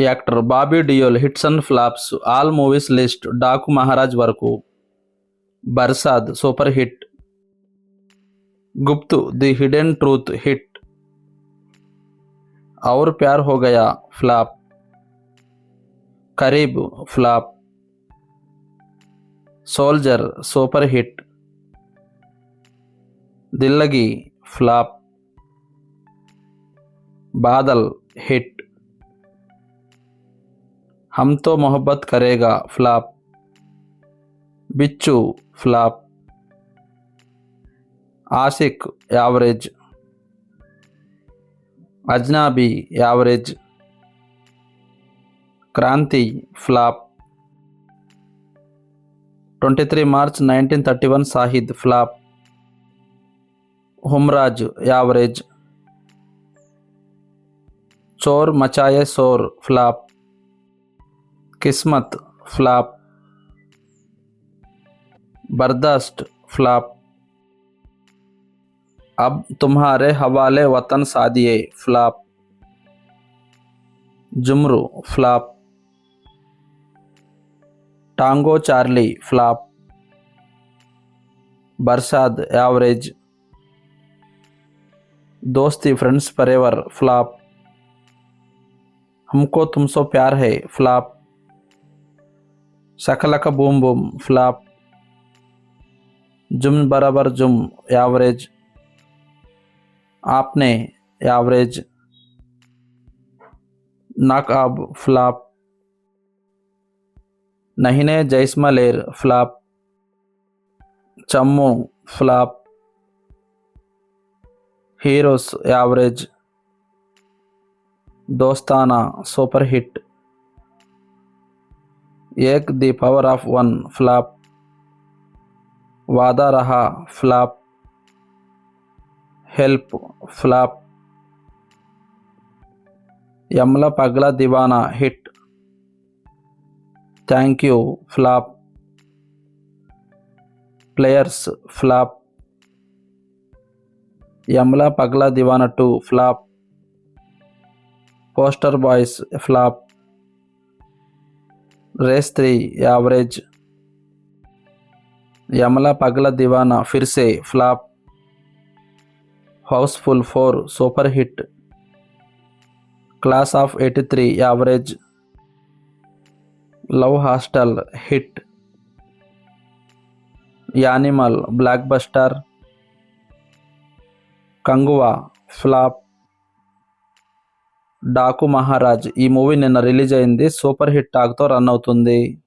Actor Bobby Deol hits and flops all movies list Daaku Maharaj వరకు. బర్సాద్ super hit. గుప్తు the hidden truth hit. ఔర్ ప్యార్ హో Gaya flop. కరీబ్ flop. Soldier super hit. దిల్లగి flop. Badal hit. హమ్తో మొహబ్బత్ కరేగా flop. బిచ్చు flop. Ashiq average. అజ్నాబీ average. Kranti flop. 23 March 1931 Sahid flop. హుమ్రాజ్ average. చోర్ మచాయే షోర్ flop. కిస్మత్ flop. బర్దాస్ట్ flop. అబ్ తుమ్హారే హవాలే వతన్ సాదియే flop. జుమ్రు flop. Tango Charlie flop. Barsaat average. Dosti friends forever flop. Humko Tumse Pyaar Hai flop. Shakalaka boom boom flop. Jhoom Barabar Jhoom average. Apne average. Naqaab flop. Nanhe Jaisalmer flop. Chamku flop. Heroes average. Dostana super hit. Ek the power of one flop. Vaada Raha flop. Help flop. Yamla Pagla Deewana hit. Thank you flop. Players flop. Yamla Pagla Deewana 2 flop. Poster boys flop. Race 3 average. Yamla Pagla Deewana फिर से flop. Housefull 4 super hit. Class of 83 average. Love hostel hit. Animal blockbuster. Kanguva flop. Daaku Maharaj ఈ movie నిన్న release అయింది. Super hit టాక్తో run అవుతుంది.